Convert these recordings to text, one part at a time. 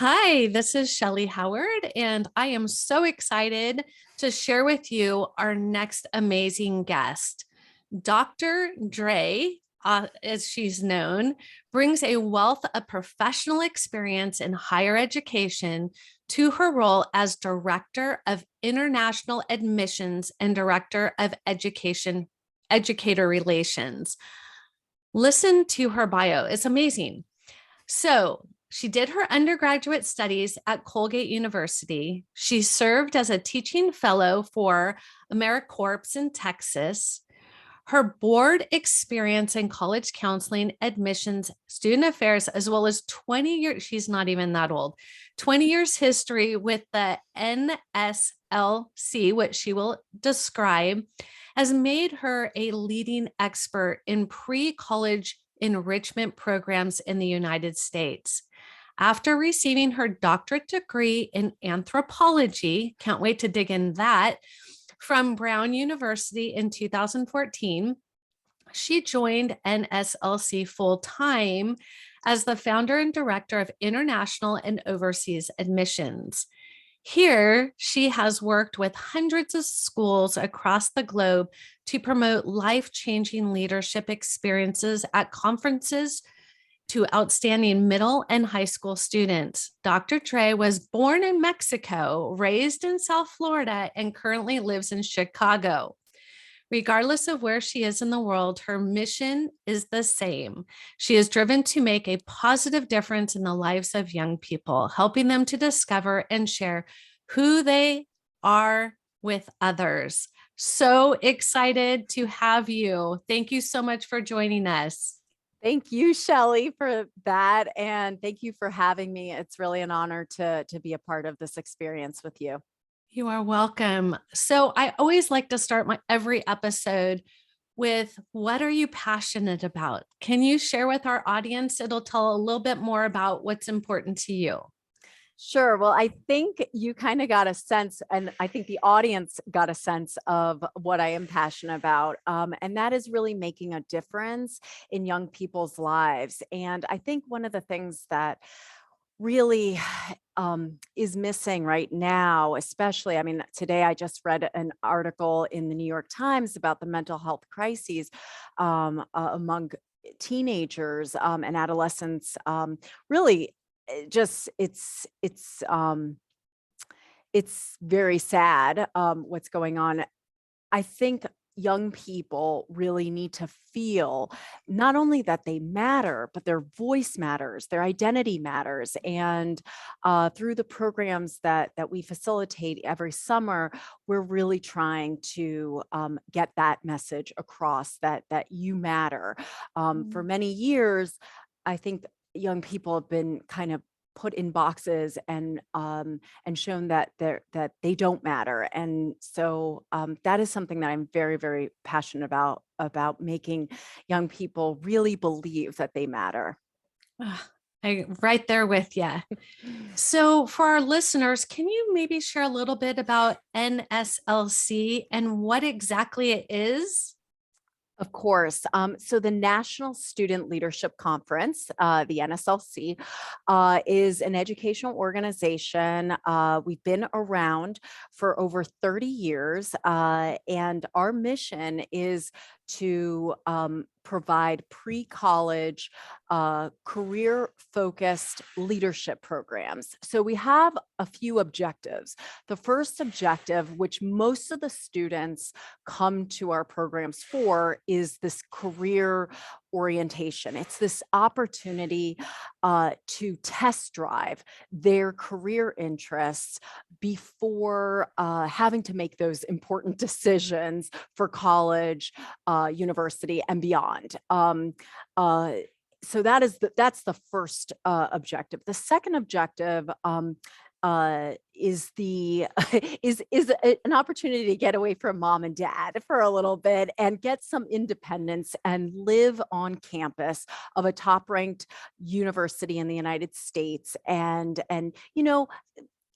Hi, this is Shellee Howard, and I am so excited to share with you our next amazing guest. Dr. Dre, as she's known, brings a wealth of professional experience in higher education to her role as Director of International Admissions and Director of Educator Relations. Listen to her bio, it's amazing. So, she did her undergraduate studies at Colgate University. She served as a teaching fellow for AmeriCorps in Texas. Her board experience in college counseling, admissions, student affairs, as well as 20 years, she's not even that old, 20 years history with the NSLC, which she will describe, has made her a leading expert in pre-college enrichment programs in the United States. After receiving her doctorate degree in anthropology, can't wait to dig in that, from Brown University in 2014, she joined NSLC full-time as the founder and director of international and overseas admissions. Here, she has worked with hundreds of schools across the globe to promote life-changing leadership experiences at conferences to outstanding middle and high school students. Dr. Dre was born in Mexico, raised in South Florida, and currently lives in Chicago. Regardless of where she is in the world, her mission is the same. She is driven to make a positive difference in the lives of young people, helping them to discover and share who they are with others. So excited to have you. Thank you so much for joining us. Thank you, Shellee, for that. And thank you for having me. It's really an honor to be a part of this experience with you. You are welcome. So I always like to start my every episode with what are you passionate about? Can you share with our audience? It'll tell a little bit more about what's important to you. Sure. Well, I think you kind of got a sense, and I think the audience got a sense of what I am passionate about. And that is really making a difference in young people's lives. And I think one of the things that really is missing right now, especially, I mean, today I just read an article in the New York Times about the mental health crises among teenagers and adolescents. Really, just it's very sad what's going on. I think young people really need to feel not only that they matter, but their voice matters, their identity matters. And through the programs that we facilitate every summer, we're really trying to get that message across that you matter. For many years, I think young people have been kind of put in boxes and shown that they don't matter. And so that is something that I'm very, very passionate about making young people really believe that they matter. I'm right there with you. So for our listeners, can you maybe share a little bit about NSLC and what exactly it is? Of course. So the National Student Leadership Conference, the NSLC, is an educational organization. We've been around for over 30 years, and our mission is to provide pre-college, career-focused leadership programs. So we have a few objectives. The first objective, which most of the students come to our programs for, is this career orientation. It's this opportunity to test drive their career interests before having to make those important decisions for college, university, and beyond. So that's the first objective. The second objective is an opportunity to get away from mom and dad for a little bit and get some independence and live on campus of a top-ranked university in the United States, and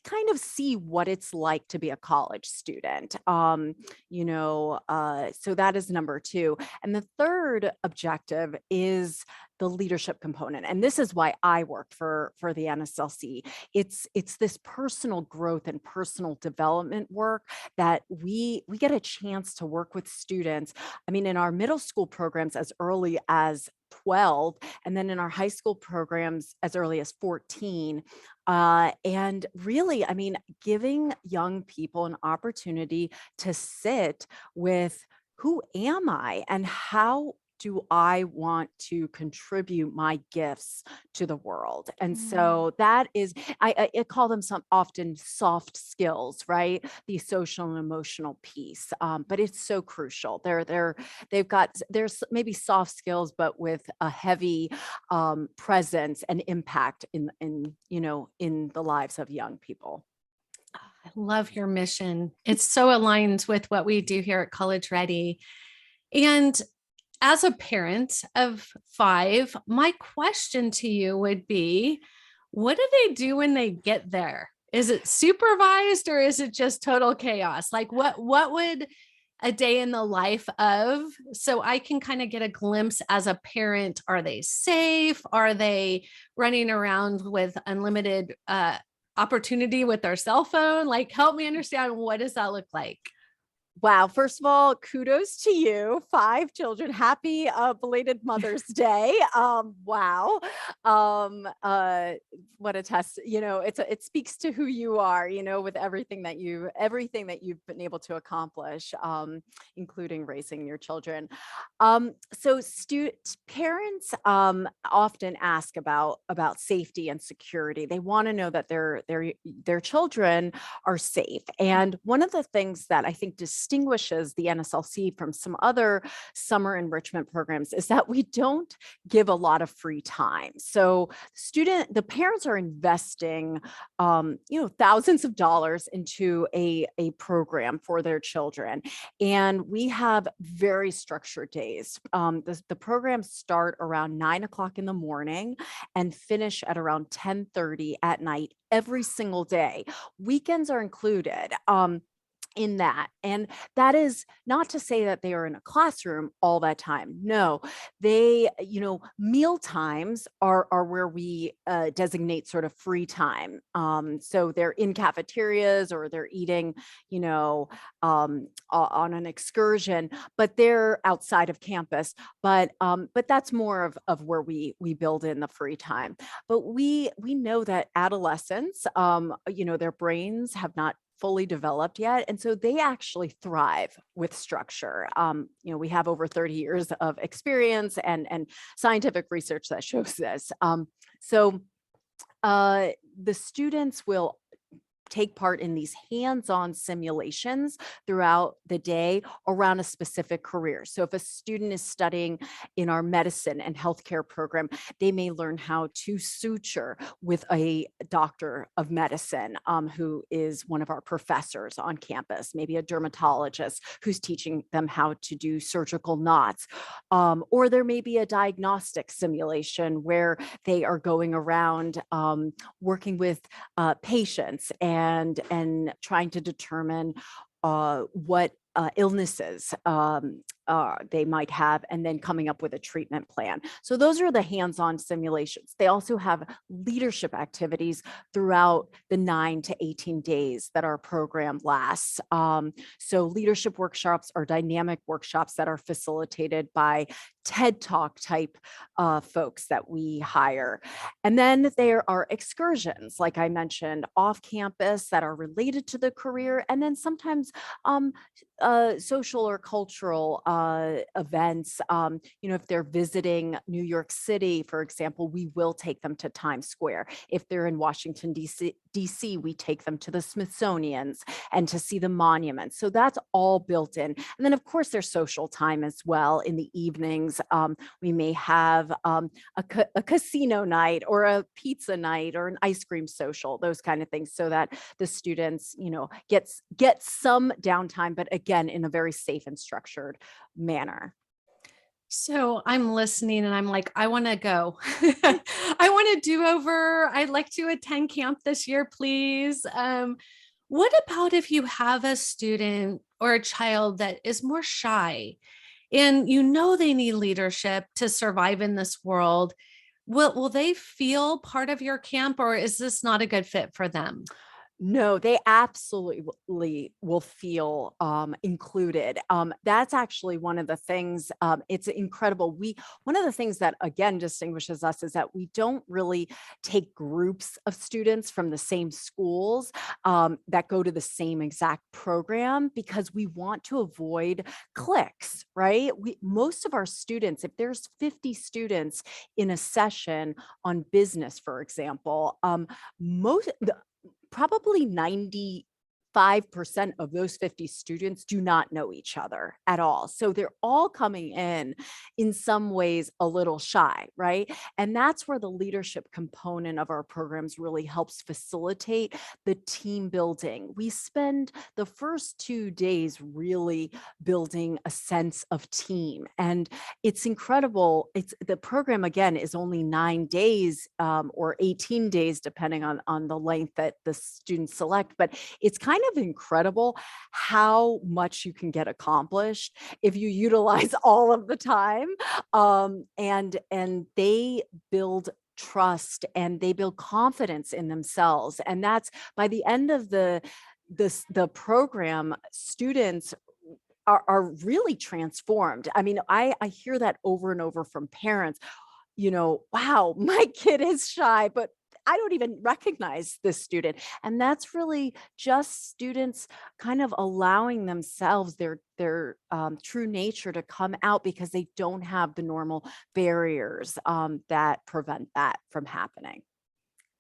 kind of see what it's like to be a college student. So that is number two. And the third objective is the leadership component. And this is why I worked for the NSLC. It's this personal growth and personal development work that we get a chance to work with students. I mean, in our middle school programs as early as 12, and then in our high school programs as early as 14. And really, I mean, giving young people an opportunity to sit with, who am I and how do I want to contribute my gifts to the world? And Mm. so that is, I call them some often soft skills, right? The social and emotional piece. But it's so crucial. There's maybe soft skills, but with a heavy presence and impact in the lives of young people. I love your mission. It's so aligned with what we do here at College Ready. And as a parent of 5, my question to you would be, what do they do when they get there? Is it supervised or is it just total chaos? Like what would a day in the life of, so I can kind of get a glimpse as a parent? Are they safe? Are they running around with unlimited opportunity with their cell phone? Like, help me understand, what does that look like? Wow. First of all, kudos to you. 5 children. Happy belated Mother's Day. Wow. What a test. It speaks to who you are, with everything that you've been able to accomplish, including raising your children. So parents often ask about safety and security. They want to know that their children are safe. And one of the things that I think distinguishes the NSLC from some other summer enrichment programs is that we don't give a lot of free time. So the parents are investing, thousands of dollars into a program for their children. And we have very structured days. The programs start around 9 o'clock in the morning and finish at around 10:30 at night every single day. Weekends are included. In that. And that is not to say that they are in a classroom all that time. No, meal times are where we designate sort of free time. So they're in cafeterias or they're eating, on an excursion, but they're outside of campus. But that's more of where we build in the free time. But we know that adolescents, their brains have not fully developed yet. And so they actually thrive with structure. We have over 30 years of experience and scientific research that shows this. So the students will take part in these hands-on simulations throughout the day around a specific career. So if a student is studying in our medicine and healthcare program, they may learn how to suture with a doctor of medicine who is one of our professors on campus, maybe a dermatologist who's teaching them how to do surgical knots. Or there may be a diagnostic simulation where they are going around working with patients and trying to determine what illnesses they might have, and then coming up with a treatment plan. So those are the hands-on simulations. They also have leadership activities throughout the 9 to 18 days that our program lasts. So leadership workshops are dynamic workshops that are facilitated by TED Talk type folks that we hire. And then there are excursions, like I mentioned, off campus that are related to the career. And then sometimes social or cultural events. If they're visiting New York City, for example, we will take them to Times Square. If they're in Washington, D.C., we take them to the Smithsonian's and to see the monuments. So that's all built in. And then, of course, there's social time as well. In the evenings, we may have a casino night or a pizza night or an ice cream social, those kind of things, so that the students, get some downtime, but again, in a very safe and structured manner. So I'm listening and I'm like, I want to go. I want a do-over. I'd like to attend camp this year, please. What about if you have a student or a child that is more shy and you know they need leadership to survive in this world. Will they feel part of your camp, or is this not a good fit for them? No, they absolutely will feel included. That's actually one of the things. It's incredible. One of the things that again distinguishes us is that we don't really take groups of students from the same schools that go to the same exact program because we want to avoid cliques, right? Most of our students, if there's 50 students in a session on business, for example, most probably 95% of those 50 students do not know each other at all. So they're all coming in some ways a little shy, right? And that's where the leadership component of our programs really helps facilitate the team building. We spend the first 2 days really building a sense of team. And it's incredible. The program again is only 9 days or 18 days, depending on the length that the students select. But it's kind of incredible how much you can get accomplished if you utilize all of the time. And they build trust and they build confidence in themselves. And that's by the end of the program, students are really transformed. I mean, I hear that over and over from parents, wow, my kid is shy, but I don't even recognize this student. And that's really just students kind of allowing themselves their true nature to come out because they don't have the normal barriers that prevent that from happening.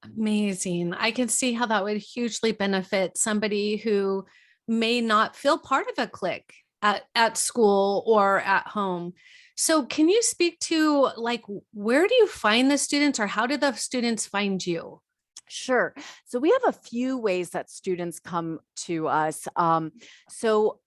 Amazing. I can see how that would hugely benefit somebody who may not feel part of a clique at school or at home. So can you speak to, like, where do you find the students, or how do the students find you? Sure. So we have a few ways that students come to us. So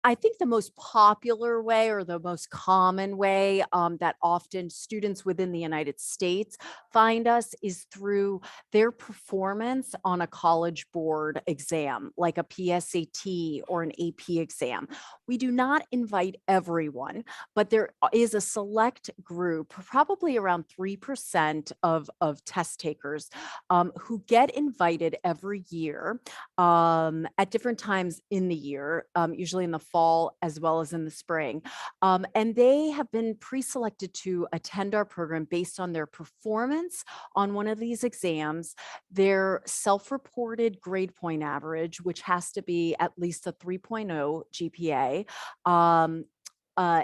I think the most popular way or the most common way that often students within the United States find us is through their performance on a college board exam, like a PSAT or an AP exam. We do not invite everyone, but there is a select group, probably around 3% of test takers who get invited every year at different times in the year, usually in the fall as well as in the spring. And they have been pre-selected to attend our program based on their performance on one of these exams, their self-reported grade point average, which has to be at least a 3.0 GPA,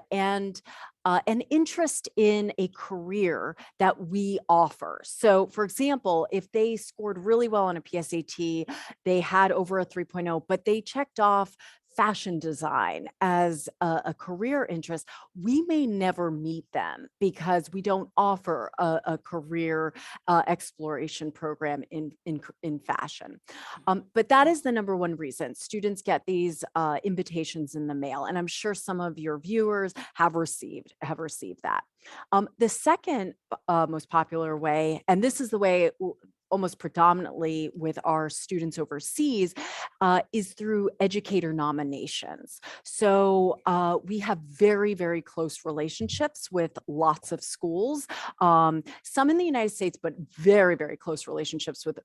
and an interest in a career that we offer. So, for example, if they scored really well on a PSAT, they had over a 3.0, but they checked off fashion design as a career interest, we may never meet them because we don't offer a career exploration program in fashion. But that is the number one reason students get these invitations in the mail, and I'm sure some of your viewers have received that. The second most popular way, and this is the way almost predominantly with our students overseas, is through educator nominations. So we have very, very close relationships with lots of schools, some in the United States, but very, very close relationships with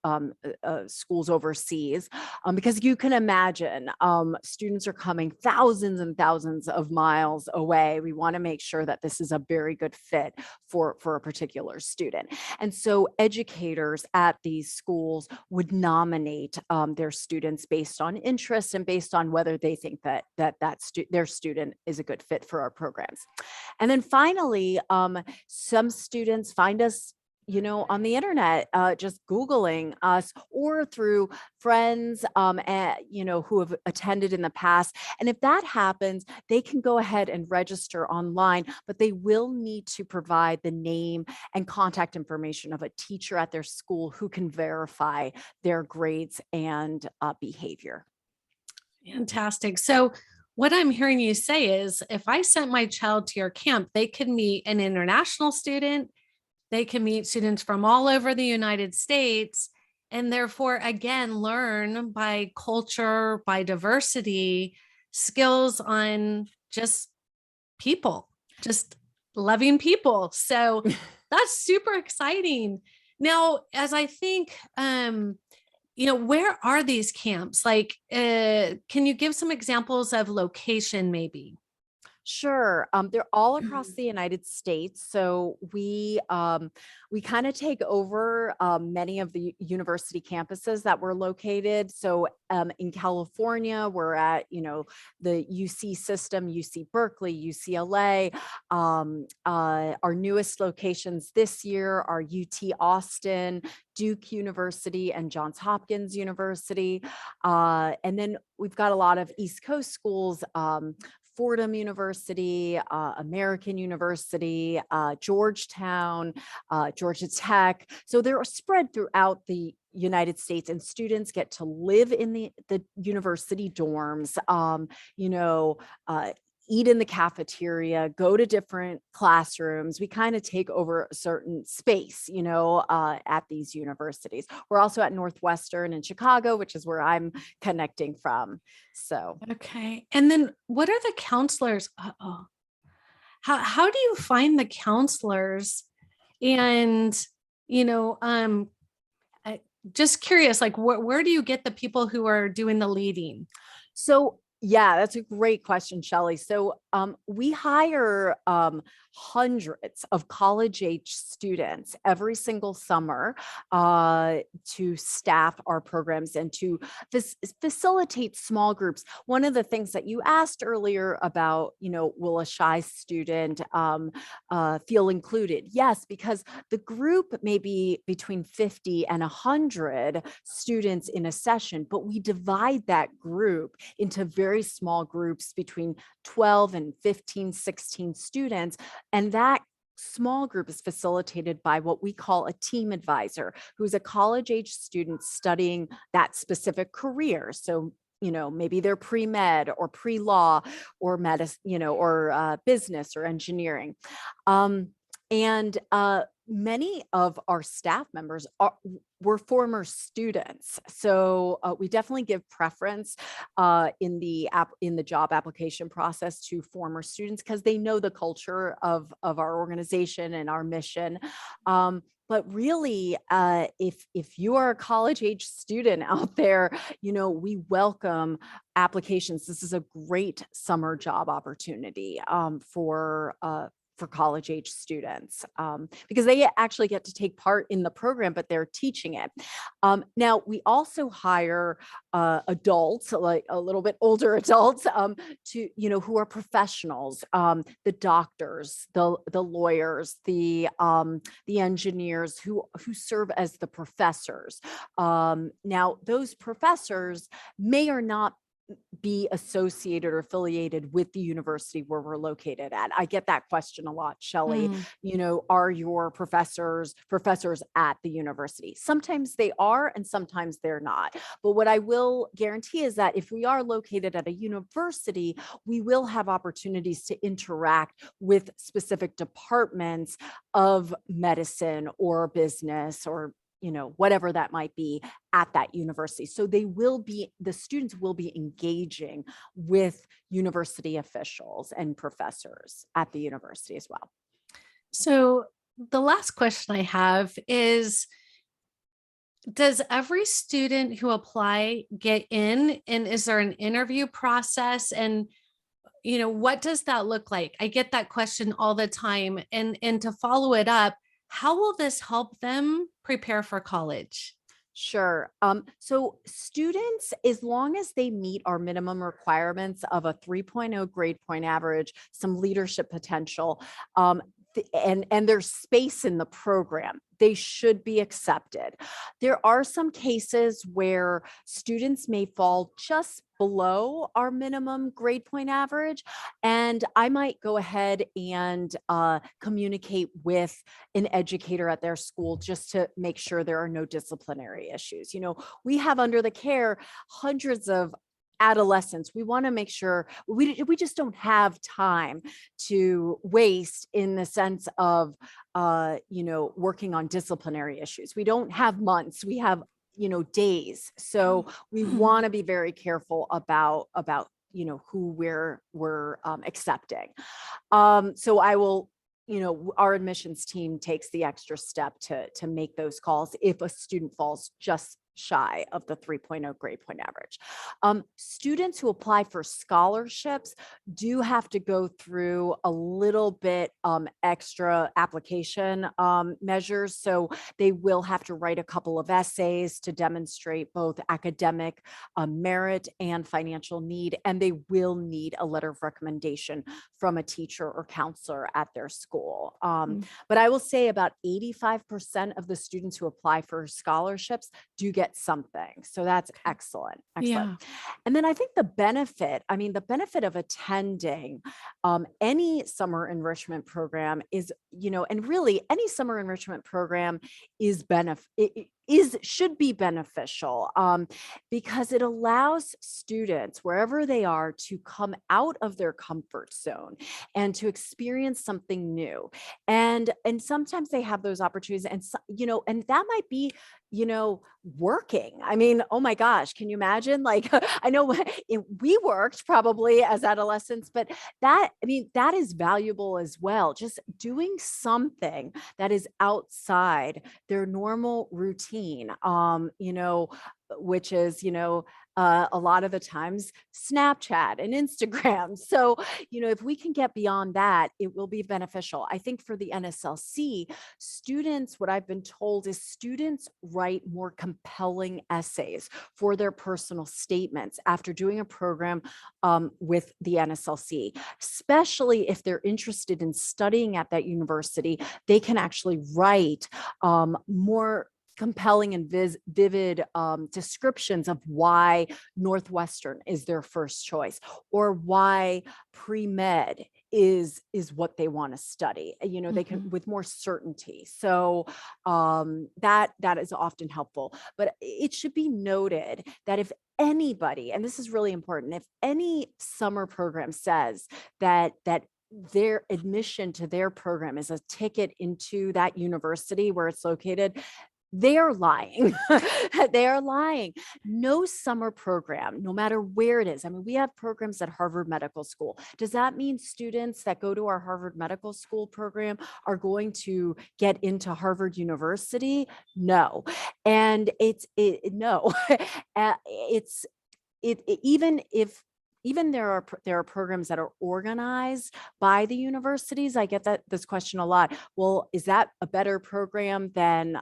schools overseas, because you can imagine students are coming thousands and thousands of miles away. We want to make sure that this is a very good fit for a particular student. And so educators at these schools would nominate their students based on interest and based on whether they think that their student is a good fit for our programs. And then finally, some students find us on the internet, just Googling us or through friends, who have attended in the past. And if that happens, they can go ahead and register online, but they will need to provide the name and contact information of a teacher at their school who can verify their grades and behavior. Fantastic. So, what I'm hearing you say is if I sent my child to your camp, they could meet an international student, they can meet students from all over the United States, and therefore, again, learn by culture, by diversity, skills on just people, just loving people. So that's super exciting. Now, as I think, where are these camps? Like, can you give some examples of location maybe? Sure. They're all across the United States. So we kind of take over many of the university campuses that we're located. So in California, we're at, the UC system, UC Berkeley, UCLA. Our newest locations this year are UT Austin, Duke University, and Johns Hopkins University. And then we've got a lot of East Coast schools, Fordham University, American University, Georgetown, Georgia Tech. So they're spread throughout the United States, and students get to live in the university dorms, eat in the cafeteria, go to different classrooms. We kind of take over a certain space, at these universities. We're also at Northwestern in Chicago, which is where I'm connecting from. So, Okay. And then what are the counselors? Uh-oh. How do you find the counselors? And, just curious, like where do you get the people who are doing the leading? So yeah, that's a great question, Shellee. So we hire hundreds of college age students every single summer to staff our programs and to facilitate small groups. One of the things that you asked earlier about, will a shy student feel included? Yes, because the group may be between 50 and 100 students in a session, but we divide that group into very small groups between 12 and 15, 16 students. And that small group is facilitated by what we call a team advisor, who's a college age student studying that specific career. So, maybe they're pre-med or pre-law or medicine, or business or engineering. And many of our staff members were former students, so we definitely give preference in the job application process to former students because they know the culture of our organization and our mission. But really, if you are a college age student out there, we welcome applications. This is a great summer job opportunity for college age students because they actually get to take part in the program, but they're teaching it. Now, we also hire adults, like a little bit older adults, who are professionals, the doctors, the lawyers, the engineers who serve as the professors. Now, those professors may or not be associated or affiliated with the university where we're located at. I get that question a lot, Shellee. Are your professors at the university? Sometimes they are and sometimes they're not. But what I will guarantee is that if we are located at a university, we will have opportunities to interact with specific departments of medicine or business or whatever that might be at that university. So the students will be engaging with university officials and professors at the university as well. So the last question I have is, does every student who apply get in, and is there an interview process? And what does that look like? I get that question all the time. And to follow it up, how will this help them prepare for college? Sure. So students, as long as they meet our minimum requirements of a 3.0 grade point average, some leadership potential, and there's space in the program, they should be accepted. There are some cases where students may fall just below our minimum grade point average, and I might go ahead and communicate with an educator at their school just to make sure there are no disciplinary issues. We have under the care hundreds of adolescents. We want to make sure we just don't have time to waste in the sense of working on disciplinary issues. We don't have months, we have days. So we want to be very careful about who we're accepting. So I will, our admissions team takes the extra step to make those calls if a student falls just shy of the 3.0 grade point average. Students who apply for scholarships do have to go through a little bit extra application measures. So they will have to write a couple of essays to demonstrate both academic merit and financial need, and they will need a letter of recommendation from a teacher or counselor at their school. But I will say about 85% of the students who apply for scholarships do get something. So that's excellent. Excellent. Yeah. And then I think the benefit of attending any summer enrichment program is, and really any summer enrichment program is should be beneficial because it allows students wherever they are to come out of their comfort zone and to experience something new. And sometimes they have those opportunities, and and that might be working. I mean, oh my gosh, can you imagine? Like, I know we worked probably as adolescents, but that is valuable as well. Just doing something that is outside their normal routine, which is, a lot of the times Snapchat and Instagram. So, if we can get beyond that, it will be beneficial. I think for the NSLC students, what I've been told is students write more compelling essays for their personal statements after doing a program with the NSLC, especially if they're interested in studying at that university. They can actually write more compelling and vivid descriptions of why Northwestern is their first choice, or why pre-med is what they want to study. They can with more certainty. So that is often helpful. But it should be noted that if anybody, and this is really important, if any summer program says that their admission to their program is a ticket into that university where it's located, they are lying. They are lying. No summer program, no matter where it is. I mean, we have programs at Harvard Medical School. Does that mean students that go to our Harvard Medical School program are going to get into Harvard University? No. And no. Even there are programs that are organized by the universities. I get this question a lot. Well, is that a better program than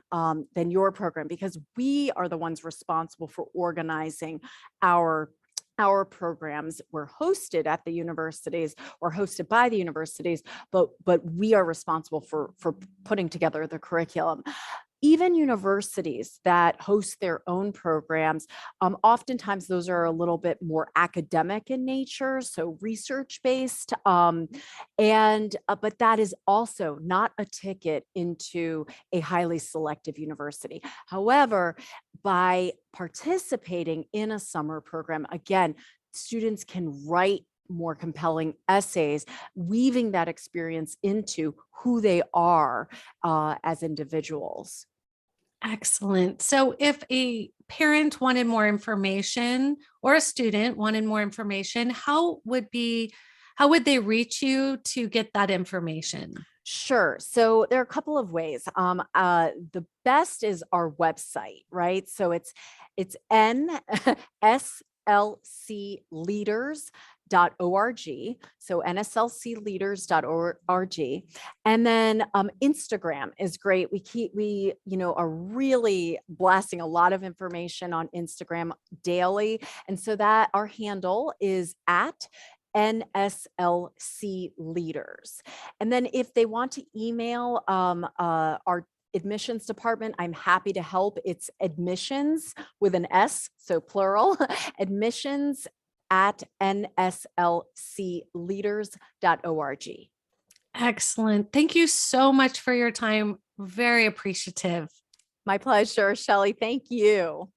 your program? Because we are the ones responsible for organizing our programs. We're hosted at the universities or hosted by the universities, but we are responsible for putting together the curriculum. Even universities that host their own programs, oftentimes those are a little bit more academic in nature, so research-based, but that is also not a ticket into a highly selective university. However, by participating in a summer program, again, students can write more compelling essays, weaving that experience into who they are as individuals. Excellent. So if a parent wanted more information or a student wanted more information, how would they reach you to get that information? Sure. So there are a couple of ways. The best is our website, right? So it's NSLCleaders.org. So NSLCleaders.org. And then Instagram is great. We are really blasting a lot of information on Instagram daily. And so that our handle is at NSLC Leaders. And then if they want to email our admissions department, I'm happy to help. It's admissions with an S, so plural, admissions@nslcleaders.org. Excellent. Thank you so much for your time. Very appreciative. My pleasure, Shellee. Thank you.